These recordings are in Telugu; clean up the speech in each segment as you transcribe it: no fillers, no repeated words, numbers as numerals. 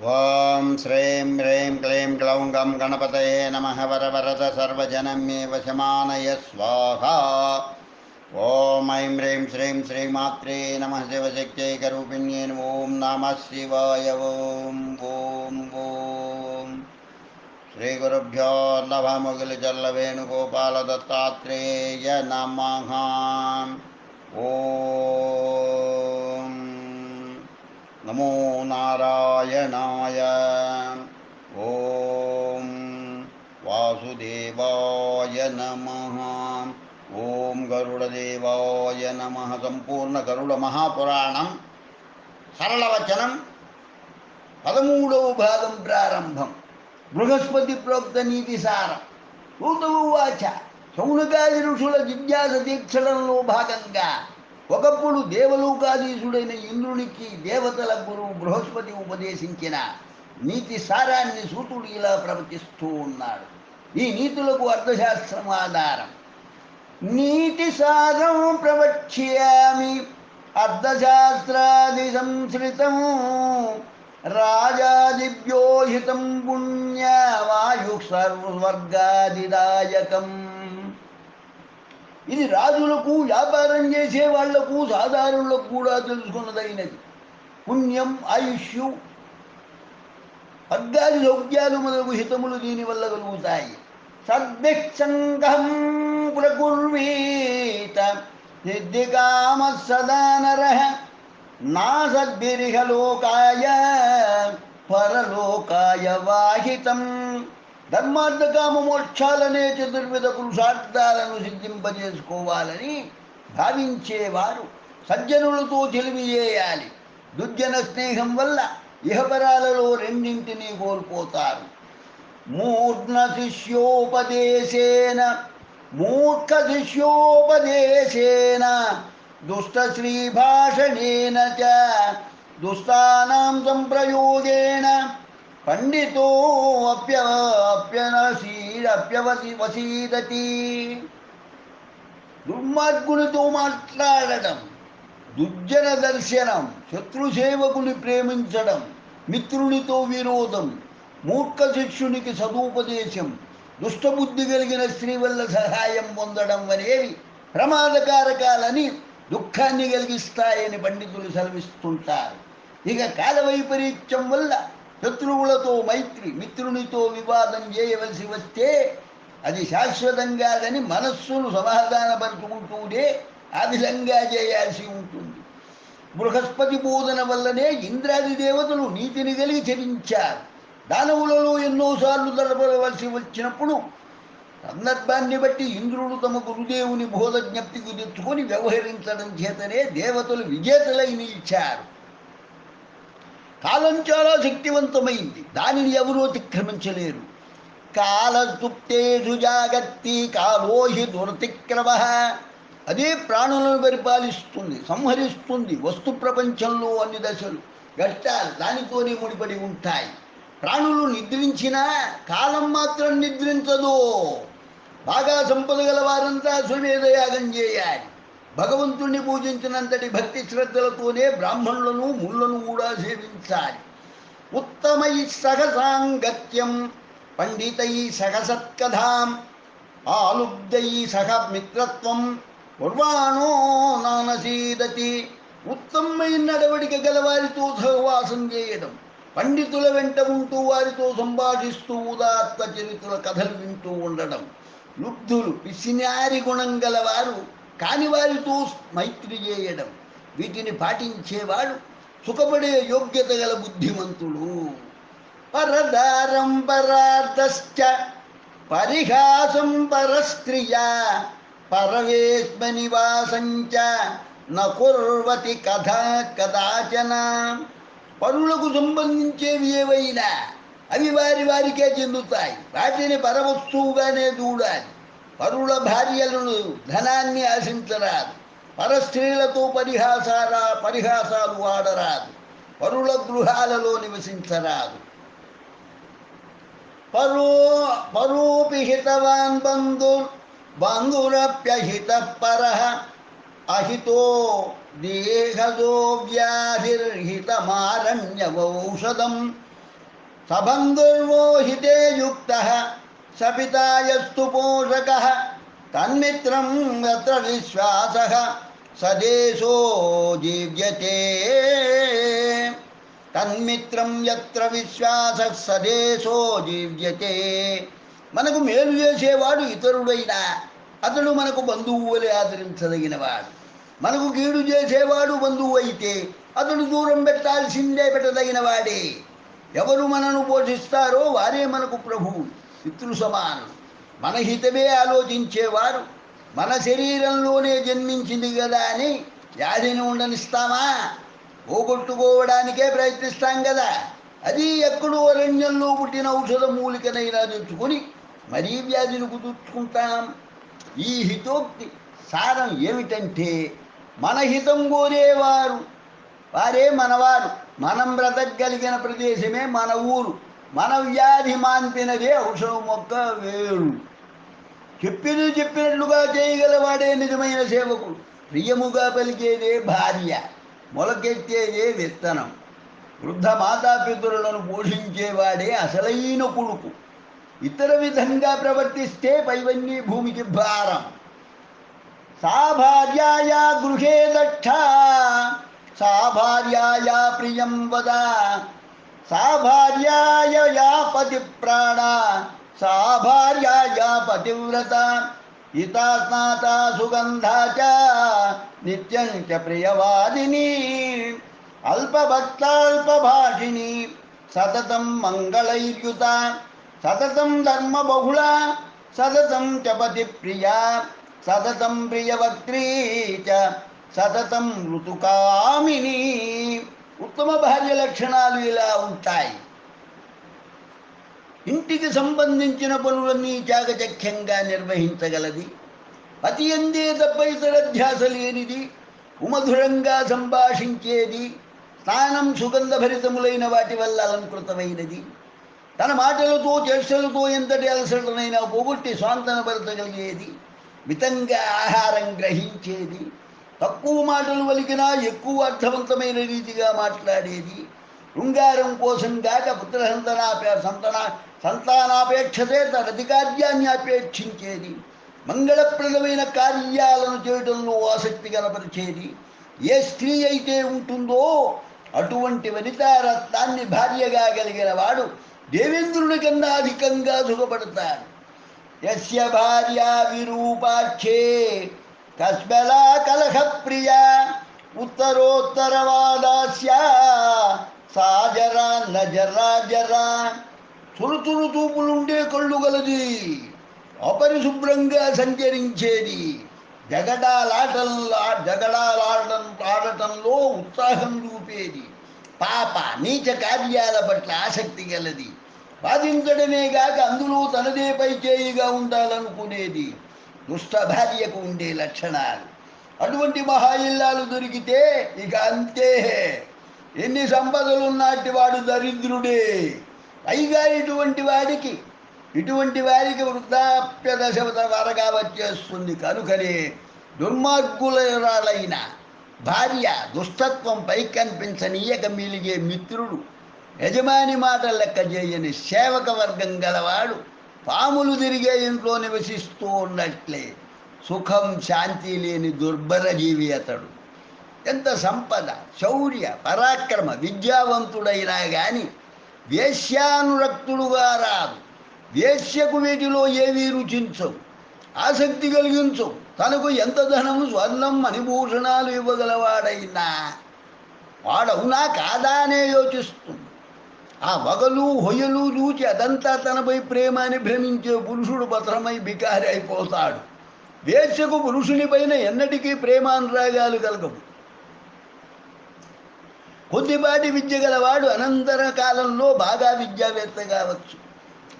ఓం శ్రీం హ్రీం క్లీం క్లౌం గం గణపతయే నమః వరవరద సర్వజనం మే వశమానయ స్వాహా. ఓం ఐం హ్రీం శ్రీం శ్రీమాత్రే నమః శివశక్త్యైకరూపిణ్యే ఓం నమః శివాయ. ఓం ఓం ఓం శ్రీ గురుభ్యో నమః. ముగిలి జల్ల వేణుగోపాల దత్తాత్రేయ నమః. ఓం నమో నారాయణాయ. ఓం వాసుదేవాయ నమః. ఓం గరుడదేవాయ నమః. సంపూర్ణ గరుడ మహాపురాణం సరళవచనం 13వ భాగం ప్రారంభం. బృహస్పతి ప్రోక్త నీతి సారం. సూతమువాచ. శౌనకాది ఋషుల జిజ్ఞాస దీక్షలంలో భాగంగా ఒకప్పుడు దేవలోకాధీశుడైన ఇంద్రునికి దేవతల గురువు బృహస్పతి ఉపదేశించిన నీతి సారాన్ని సూతుడు ఇలా ప్రవచిస్తూ ఉన్నాడు. ఈ నీతులకు అర్థశాస్త్రం ఆధారం. నీతి సారం ప్రవక్ష్యామి అర్థశాస్త్రాది సంశ్రితం రాజాదిభ్యోహితం పుణ్యవాయు సర్వస్వర్గాదిదాయకం. ఇది రాజులకు, వ్యాపారం చేసే వాళ్లకు, సాధారణులకు కూడా తెలుసుకున్నదైనది. పుణ్యం, ఆయుష్యు, వర్గాది సౌఖ్యాలు మొదలగు హితములు దీనివల్ల కలుగుతాయి. సద్భిక్షంగం ప్రకుర్వీత సిద్ధికామ సదా నరః నా సద్భిరిహ లోకాయ పరలోకాయ వాహితం. ధర్మార్థకామ మోక్షాలనే చతుర్విధ పురుషార్థాలను సిద్ధింపజేసుకోవాలని భావించేవారు సజ్జనులతో తెలివిచేయాలి. దుర్జన స్నేహం వల్ల ఇహపరాలలో రెండింటినీ కోల్పోతారు. మూర్ఖ శిష్యోపదేశేన దుష్టశ్రీభాషణేన చ దుష్టానాం సంప్రయోగేణ పండితో అప్యవసీదతి. దుర్మార్గునితో మాట్లాడడం, దుర్జన దర్శనం, శత్రుసేవకుని ప్రేమించడం, మిత్రునితో విరోధం, మూర్ఖ శిష్యునికి సదుపదేశం, దుష్టబుద్ధి కలిగిన స్త్రీ వల్ల సహాయం పొందడం అనేవి ప్రమాదకారకాలని, దుఃఖాన్ని కలిగిస్తాయని పండితులు సెలవిస్తుంటారు. ఇక కాలవైపరీత్యం వల్ల శత్రువులతో మైత్రి, మిత్రునితో వివాదం చేయవలసి వస్తే అది శాశ్వతంగాదని మనస్సును సమాధానపరుచుకుంటూనే ఆ విధంగా చేయాల్సి ఉంటుంది. బృహస్పతి బోధన వల్లనే ఇంద్రాది దేవతలు నీతిని కలిగి చరించారు. దానవులలో ఎన్నోసార్లు తడపవలసి వచ్చినప్పుడు సందర్భాన్ని బట్టి ఇంద్రుడు తమ గురుదేవుని బోధ జ్ఞప్తికి తెచ్చుకొని వ్యవహరించడం చేతనే దేవతలు విజేతలై నిలిచారు. కాలం చాలా శక్తివంతమైంది. దానిని ఎవరూ అతిక్రమించలేరు. కాలసుప్తేషు జాగర్తి కాలోహి దురతిక్రమ. అదే ప్రాణులను పరిపాలిస్తుంది, సంహరిస్తుంది. వస్తు ప్రపంచంలో అన్ని దశలు, ఘట్టాలు దానితోనే ముడిపడి ఉంటాయి. ప్రాణులు నిద్రించినా కాలం మాత్రం నిద్రించదు. బాగా సంపద గల వారంతా అశ్వమేధయాగం చేయాలి. భగవంతుణ్ణి పూజించినంతటి భక్తి శ్రద్ధలతోనే బ్రాహ్మణులను, ముళ్ళను కూడా సేవించాలి. ఉత్తమై సహసాంగత్యం పండితై సహసత్కథాం ఆలుబ్ధై సహ మిత్రత్వం పూర్వాణో నానసీదతి. ఉత్తమమైన నడవడిక గలవారితో సహవాసం చేయడం, పండితుల వెంట ఉంటూ వారితో సంభాషిస్తూ ఉదాత్త చరిత్రల కథలు వింటూ ఉండడం, లుబ్ధులు పిసినారి గుణం గలవారు కాని వారితో మైత్రి చేయడం, వీటిని పాటించేవాడు సుఖపడే యోగ్యత గల బుద్ధిమంతుడు. పరదారం పరార్థశ్చ పరిహాసం పరస్త్రియా పరవేశ్మ నివాసంచ నకుర్వతి కథ కదాచన. పరులకు సంబంధించేవి ఏవైనా అవి వారి వారికే చెందుతాయి. వాటిని పరవస్తువుగానే చూడాలి. పరుల భార్యలను, ధనాన్ని ఆశించరాదు. పరస్త్రీలతో పరిహాసాలు ఆడరాదు. పరుల గృహాలలో నివసించరాదు. పరోపిహితవాన్ బంధురప్యహిత పరః అహితో దేహదో వ్యాధిర్హితమారణ్యవౌషధం సబంధుర్మోహితే యుక్త సపితాయస్తు పోషక తన్మిత్రం యత్ర విశ్వాస సదేశో జీవ్యతే. తన్మిత్రం యత్ర విశ్వాస సదేశో జీవ్యతే. మనకు మేలు చేసేవాడు ఇతరుడైనా అతడు మనకు బంధువు వలె ఆదరించదగినవాడు. మనకు కీడు చేసేవాడు బంధువు అయితే అతడు దూరం పెట్టదగిన వాడే. ఎవరు మనను పోషిస్తారో వారే మనకు ప్రభువు, పితృ సమానులు. మన హితమే ఆలోచించేవారు మన శరీరంలోనే జన్మించింది కదా అని వ్యాధిని ఉండనిస్తామా? పోగొట్టుకోవడానికే ప్రయత్నిస్తాం కదా. అది ఎక్కడో అరణ్యంలో పుట్టిన ఔషధ మూలికనైనా తెచ్చుకొని మరీ వ్యాధిని కుదుర్చుకుంటాం. ఈ హితోక్తి సారం ఏమిటంటే, మన హితం కోరేవారు వారే మనవారు. మనం బ్రతకగలిగిన ప్రదేశమే మన ఊరు. మన వ్యాధి మాన్పినదే ఔషధం మొక్క వేరు. చెప్పినట్లుగా చేయగలవాడే నిజమైన సేవకుడు. ప్రియముగా పలికేదే భార్య, మొలకెత్తేదే విత్తనం. వృద్ధ మాతాపితరులను పోషించేవాడే అసలైన కొడుకు. ఇతర విధంగా ప్రవర్తిస్తే పైవన్నీ భూమికి భారం. సా భార్యాయా గృహే దక్ష సా భార్యాయా ప్రియం వద సా భార్యాయా పతి ప్రాణ సా భార్యాయా పతివ్రత హితా స్నాత సుగంధా చ నిత్యం చ ప్రియవాదిని అల్పభక్తాల్పభాషిణి సతతం మంగళైర్యుత సతతం ధర్మబహుళ సతతం చ పతిప్రియా సతతం ప్రియవక్త్రీ చ సతతం ఋతుకామిని. ఉత్తమ భార్య లక్షణాలు ఇలా ఉంటాయి. ఇంటికి సంబంధించిన పనులన్నీ చాకచక్యంగా నిర్వహించగలది. పతి అందే తప్ప ఇతర ధ్యాస లేనిది. ఉమధురంగా సంభాషించేది. స్నానం సుగంధభరితములైన వాటి వల్ల అలంకృతమైనది. తన మాటలతో చేష్టలతో ఎంతటి అలసటనైనా పోగొట్టి స్వాంతనపరచగలిగేది. మితంగా ఆహారం గ్రహించేది. తక్కువ మాటలు వలికినా ఎక్కువ అర్థవంతమైన రీతిగా మాట్లాడేది. శృంగారం కోసం గాక పుత్ర సంతానాపేక్షతే తనది కార్యాన్ని అపేక్షించేది. మంగళప్రదమైన కార్యాలను చేయడంలో ఆసక్తి కనపరిచేది. ఏ స్త్రీ అయితే ఉంటుందో అటువంటి వనితారత్నాన్ని భార్యగా కలిగిన వాడు దేవేంద్రుని కన్నా అధికంగా సుఖపడతాడు. యస్య భార్య విరూపాక్షే కస్మలా కలహ ప్రియ ఉత్తరోత్తరవాదాస్య సాజరా నజరా జరా. తురుతురు తూపులుండే కళ్ళు గలది, అపరిశుభ్రంగా సంచరించేది, జగడాలాడటంలో ఉత్సాహం చూపేది, పాప నీచ కార్యాల పట్ల ఆసక్తి గలది, బాధించడమే గాక అందులో తనదే పై చేయిగా ఉండాలనుకునేది. దుష్ట భార్యకు ఉండే లక్షణాలు. అటువంటి మహా ఇల్లాలు దొరికితే ఇక అంతే. ఎన్ని సంపదలున్నటి వాడు దరిద్రుడే. పైగా ఇటువంటి వారికి వృద్ధాప్య దశ త్వరగా వచ్చేస్తుంది. కనుకనే దుర్మార్గులైన భార్య దుష్టత్వం పై కనిపించనీయక మిలిగే మిత్రుడు, యజమాని మాట లెక్క చేయని సేవక వర్గం గలవాడు పాములు తిరిగే ఇంట్లో నివసిస్తూ ఉన్నట్లే సుఖం శాంతి లేని దుర్భర జీవి అతడు. ఎంత సంపద, శౌర్య, పరాక్రమ, విద్యావంతుడైనా కానీ వేశ్యానురక్తుడుగా రాదు. వేశ్యకు వీటిలో ఏవీ రుచించవు, ఆసక్తి కలిగించవు. తనకు ఎంత ధనం, స్వర్ణం, మణిభూషణాలు ఇవ్వగలవాడైనా వాడవునా కాదా అనే యోచిస్తుంది. ఆ వగలు హొయ్యలు చూచి అదంతా తనపై ప్రేమ అని భ్రమించే పురుషుడు భద్రమై బికారి అయిపోతాడు. వేశ్యకు పురుషుని పైన ఎన్నటికీ ప్రేమానురాగాలు కలగవు. కొద్దిపాటి విద్య గలవాడు అనంతర కాలంలో బాగా విద్యావేత్త కావచ్చు.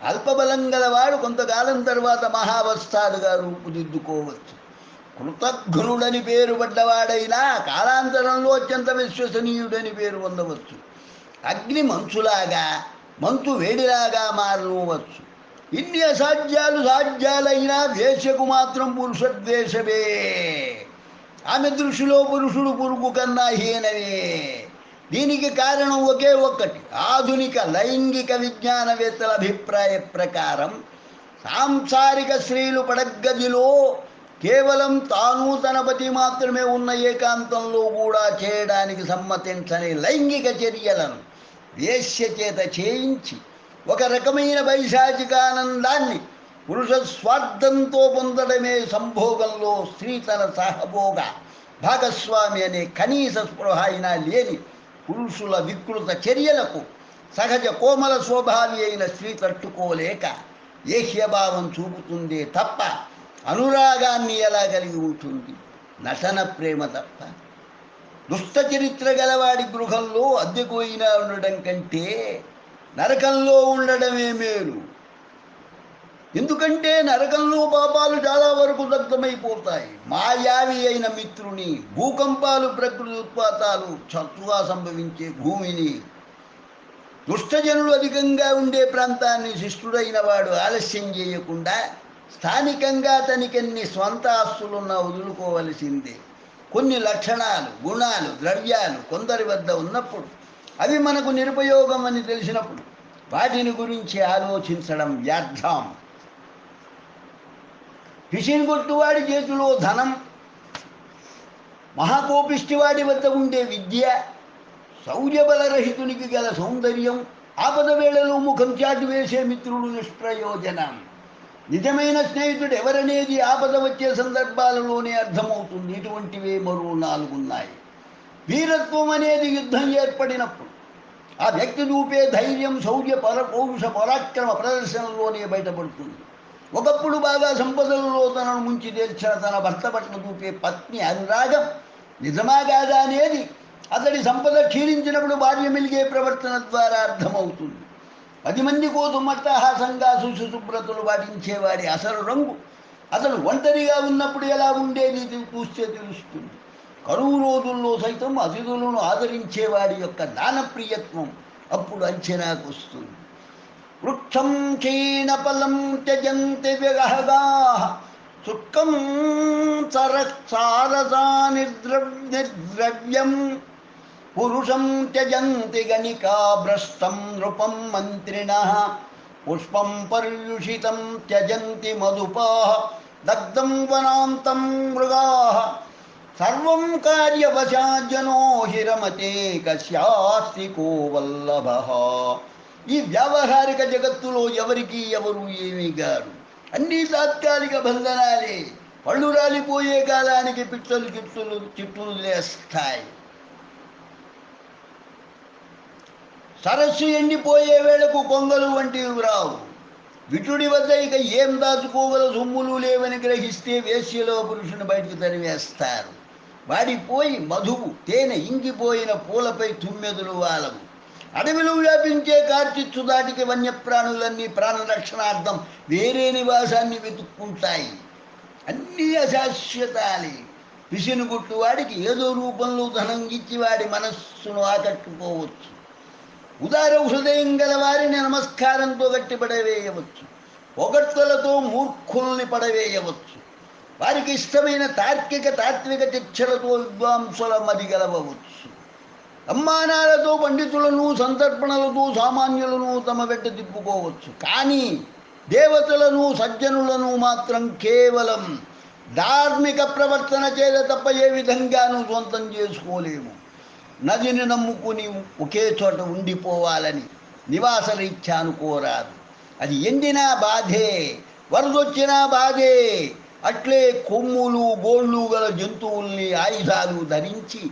అల్పబలం గలవాడు కొంతకాలం తర్వాత మహావస్థాలుగా రూపుదిద్దుకోవచ్చు. కృతజ్ఞుడని పేరు పడ్డవాడైనా కాలాంతరంలో అత్యంత విశ్వసనీయుడని పేరు పొందవచ్చు. అగ్ని మంచు వేడిలాగా మారవచ్చు. ఇన్ని అసాధ్యాలు సాధ్యాలైనా వేశ్యకు మాత్రం పురుషద్వేషమే. ఆమె దృష్టిలో పురుషుడు పురుగు కన్నా హీనమే. దీనికి కారణం ఒకే ఒక్కటి. ఆధునిక లైంగిక విజ్ఞానవేత్తల అభిప్రాయ ప్రకారం సాంసారిక స్త్రీలు పడగదిలో కేవలం తాను తన పతి మాత్రమే ఉన్న ఏకాంతంలో కూడా చేయడానికి సమ్మతించని లైంగిక చర్యలను వేశ్య చేత చేయించి ఒక రకమైన వైశాఖికానందాన్ని పురుష స్వార్థంతో పొందడమే సంభోగంలో స్త్రీ తన సహభోగ భాగస్వామి అనే కనీస స్పృహ అయినా లేని పురుషుల వికృత చర్యలకు సహజ కోమల స్వభావి అయిన స్త్రీ తట్టుకోలేక ఏహ్యభావం చూపుతుందే తప్ప అనురాగాన్ని ఎలా కలిగి ఉంటుంది? నటన ప్రేమ తప్ప. దుష్ట చరిత్ర గలవాడి గృహంలో అద్దెకు అయినా ఉండడం కంటే నరకంలో ఉండడమే మేలు. ఎందుకంటే నరకంలో పాపాలు చాలా వరకు దగ్ధమైపోతాయి. మాయావి అయిన మిత్రుని, భూకంపాలు, ప్రకృతి ఉత్పాతాలు చచ్చుగా సంభవించే భూమిని, దుష్టజనులు అధికంగా ఉండే ప్రాంతాన్ని శిష్టుడైన వాడు ఆలస్యం చేయకుండా స్థానికంగా తనకెన్ని స్వంత ఆస్తులున్నా వదులుకోవలసిందే. కొన్ని లక్షణాలు, గుణాలు, ద్రవ్యాలు కొందరి వద్ద ఉన్నప్పుడు అవి మనకు నిరుపయోగం అని తెలిసినప్పుడు వాటిని గురించి ఆలోచించడం వ్యర్థం. పిసినిగొట్టువాడి చేతిలో ధనం, మహాకోపిష్టివాడి వద్ద ఉండే విద్య, శౌర్యబలరహితునికి గల సౌందర్యం, ఆపద వేళలో ముఖం చాటి వేసే మిత్రుడు నిష్ప్రయోజనం. నిజమైన స్నేహితుడు ఎవరనేది ఆపద వచ్చే సందర్భాలలోనే అర్థమవుతుంది. ఇటువంటివే మరో 4 ఉన్నాయి. వీరత్వం అనేది యుద్ధం ఏర్పడినప్పుడు ఆ వ్యక్తి చూపే ధైర్యం, శౌర్య, పౌరుష పరాక్రమ ప్రదర్శనలోనే బయటపడుతుంది. ఒకప్పుడు బాగా సంపదలలో తనను ముంచి తేల్చిన తన భర్త పట్ల చూపే పత్ని అనురాగం నిజమా కాదా అనేది అతడి సంపద క్షీణించినప్పుడు భార్య మెలిగే ప్రవర్తన ద్వారా అర్థమవుతుంది. 10 మంది కోసం అట్టహాసంగా శుశుభ్రతలు పాటించేవాడి అసలు రంగు అతను ఒంటరిగా ఉన్నప్పుడు ఎలా ఉండేది చూస్తే తెలుస్తుంది. కరువు రోజుల్లో సైతం అతిథులను ఆదరించేవాడి యొక్క దానప్రియత్వం అప్పుడు అంచనాకు వస్తుంది. వృక్షం క్షీణఫలం త్యజంతి విగహగాః సుఖం సారసా నిర్ద్రవ్యం పురుషం త్యజంతి గణికా భ్రష్టం నృపం మంత్రిణః పుష్పం పర్యుషితం త్యజంతి మధుపాః దగ్ధం వనాంతం మృగాః సర్వం కార్యవశాజనో హిరమతే కస్యాస్తి కో వల్లభః. ఈ వ్యావహారిక జగత్తులో ఎవరికి ఎవరు ఏమీ గారు. అన్నీ తాత్కాలిక బంధనాలే. పళ్ళు రాలిపోయే కాలానికి పిట్టలు చిట్టులు లేస్తాయి. సరస్సు ఎండిపోయే వేళకు కొంగలు వంటివి రావు. విటుడి వద్ద ఇక ఏం దాచుకోగల సొమ్ములు లేవని గ్రహిస్తే వేశ్యలో పురుషుని బయటకు తరివేస్తారు. వాడిపోయి మధువు, తేనె ఇంకిపోయిన పూలపై తుమ్మెదులు వాలవు. అడవిలో వ్యాపించే కార్చిచ్చు దాటికి వన్యప్రాణులన్నీ ప్రాణరక్షణార్థం వేరే నివాసాన్ని వెతుక్కుంటాయి. అన్నీ అశాశ్వతాలే. పిసినుగుట్టు వాడికి ఏదో రూపంలో ధనం ఇచ్చి వాడి మనస్సును ఆకట్టుకోవచ్చు. ఉదార హృదయం గల వారిని నమస్కారంతో గట్టి పడవేయవచ్చు. పొగడ్తలతో మూర్ఖుల్ని పడవేయవచ్చు. వారికి ఇష్టమైన తార్కిక తాత్విక చర్చలతో విద్వాంసుల మది గెలవచ్చు. సమ్మానాలతో పండితులను, సంతర్పణలతో సామాన్యులను తమ వెంట తిప్పుకోవచ్చు. కానీ దేవతలను, సజ్జనులను మాత్రం కేవలం ధార్మిక ప్రవర్తన చేత తప్ప ఏ విధంగానూ సొంతం చేసుకోలేము. నదిని నమ్ముకుని ఒకే చోట ఉండిపోవాలని నివాసరీత్యా అనుకోరాదు. అది ఎండినా బాధే, వరదొచ్చినా బాధే. అట్లే కొమ్ములు, గోళ్ళు గల జంతువుల్ని ఆయుధాలు ధరించి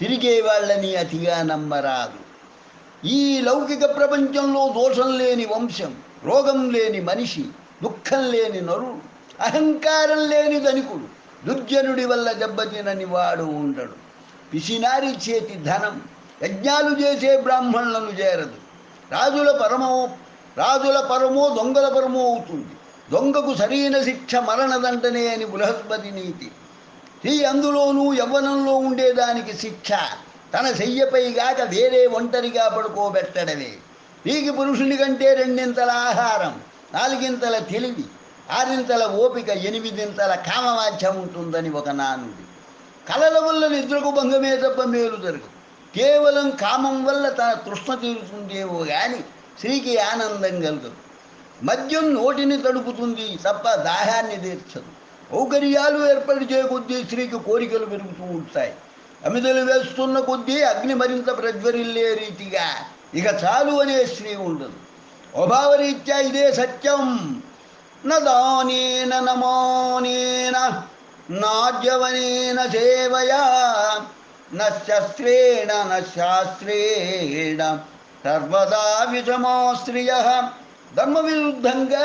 తిరిగే వాళ్ళని అతిగా నమ్మరాదు. ఈ లౌకిక ప్రపంచంలో దోషం లేని వంశం, రోగం లేని మనిషి, దుఃఖం లేని నరుడు, అహంకారం లేని ధనికుడు, దుర్జనుడి వల్ల దెబ్బతినని వాడు ఉండడు. పిసినారి చేతి ధనం యజ్ఞాలు చేసే బ్రాహ్మణులను చేరదు. రాజుల పరమో దొంగల పరమో అవుతుంది. దొంగకు సరైన శిక్ష మరణదండనే అని బృహస్పతి నీతి. స్త్రీ అందులోనూ యవ్వనంలో ఉండేదానికి శిక్ష తన శయ్యపై గాక వేరే ఒంటరిగా పడుకోబెట్టడమే. స్త్రీకి పురుషుని కంటే 2 ఆహారం, 4 తెలివి, 6 ఓపిక, 8 కామవాంఛ ఉంటుందని ఒక నానుడి. కలల వల్ల నిద్రకు భంగమే తప్ప మేలు జరగదు. కేవలం కామం వల్ల తన తృష్ణ తీరుతుందేమో కానీ స్త్రీకి ఆనందం కలగదు. మద్యం నోటిని తడుపుతుంది తప్ప దాహాన్ని తీర్చదు. సౌకర్యాలు ఏర్పరిచే కొద్దీ స్త్రీకి కోరికలు పెరుగుతూ ఉంటాయి. అమిదలు వేస్తున్న కొద్దీ అగ్ని మరింత ప్రజ్వరిల్లే రీతిగా ఇక చాలు అనే స్త్రీ ఉండదు. స్వభావరీత్యా ఇదే సత్యం. నదానేన నమానేన నాజ్యవనేన సేవయా నస్త్రేణ శాస్త్రేణ సర్వదా విషమాశ్రియ. ధర్మ విరుద్ధంగా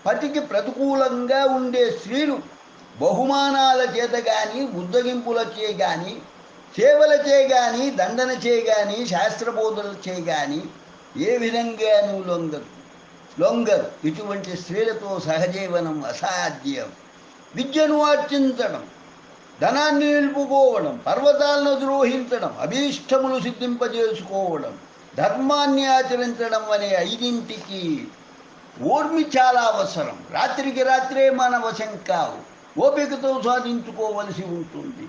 పతికి ప్రతికూలంగా ఉండే స్త్రీలు బహుమానాల చేత కానీ బుద్ధగింపులచే కానీ సేవలచే కానీ దండనచే కానీ శాస్త్రబోధనలచే కానీ ఏ విధంగానూ లొంగరు. ఇటువంటి స్త్రీలతో సహజీవనం అసాధ్యం. విద్యను ఆర్జించడం, ధనాన్ని నిలుపుకోవడం, పర్వతాలను ద్రోహించడం, అభీష్టములు సిద్ధింపజేసుకోవడం, ధర్మాన్ని ఆచరించడం అనే ఐదింటికి ఓర్మి చాలా అవసరం. రాత్రికి రాత్రే మన వశం కావు, ఓపికతో సాధించుకోవలసి ఉంటుంది.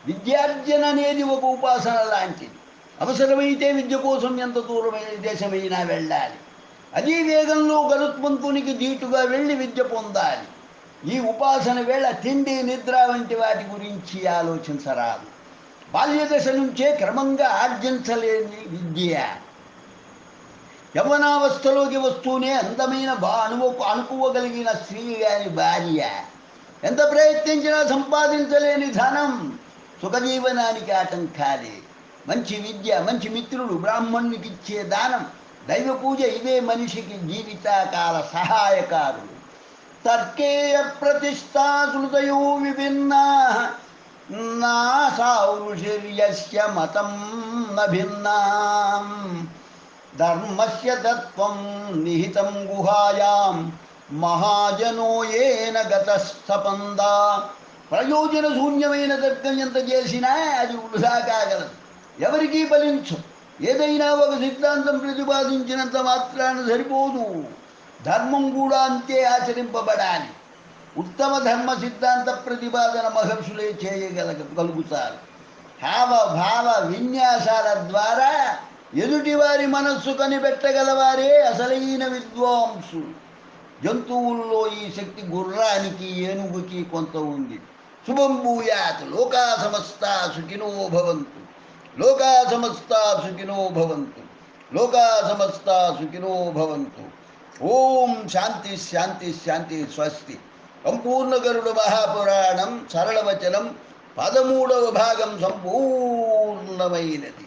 విద్యార్జన అనేది ఒక ఉపాసన లాంటిది. అవసరమైతే విద్య కోసం ఎంత దూరమైన దేశమైనా వెళ్ళాలి. అదే వేగంలో గరుత్మంతునికి ధీటుగా వెళ్ళి విద్య పొందాలి. ఈ ఉపాసన వేళ తిండి నిద్ర వంటి వాటి గురించి ఆలోచించరాదు. బాల్యదశ నుంచే క్రమంగా ఆర్జించలేని విద్య యవ్వనావస్థలోకి వస్తూనే అందమైన అనుకోగలిగిన స్త్రీ గాని భార్య ఎంత ప్రయత్నించినా సంపాదించలేని ధనం సుఖజీవనానికి ఆటంకాలే. మంచి విద్య, మంచి మిత్రుడు, బ్రాహ్మణునికి ఇచ్చే దానం, దైవ పూజ ఇవే మనిషికి జీవితకాల సహాయకారులు. తర్కేయ ప్రతిష్టా శృతయో విభిన్నా నా సాౌషిర్యస్య మతం నభిన్నా ధర్మస్య తత్వం నిహితం గుహాయాం మహాజనో ఏన గతస్థపందా. ప్రయోజన శూన్యమైన తర్కం ఎంత చేసినా అది వృధా కాగలదు, ఎవరికీ ఫలించు. ఏదైనా ఒక సిద్ధాంతం ప్రతిపాదించినంత మాత్రాన సరిపోదు, ధర్మం కూడా అంతే ఆచరింపబడాలి. ఉత్తమ ధర్మ సిద్ధాంత ప్రతిపాదన మహర్షులే చేయగలుగుతారు. హావభావ విన్యాసాల ద్వారా ఎదుటివారి మనస్సు కనిపెట్టగలవారే అసలైన విద్వాంసులు. జంతువుల్లో ఈ శక్తి గుర్రానికి, ఏనుగుకి కొంత ఉంది. శుభం భూయాత్. లోకా సమస్తా సుఖినో భవంతు. లోకా సమస్తా సుఖినో భవంతు. లోకా సమస్తా సుఖినో భవంతు. ఓం శాంతి శాంతి శాంతి. స్వస్తి. సంపూర్ణ గరుడ మహాపురాణం సరళవచనం 13వ భాగం సంపూర్ణమైనది.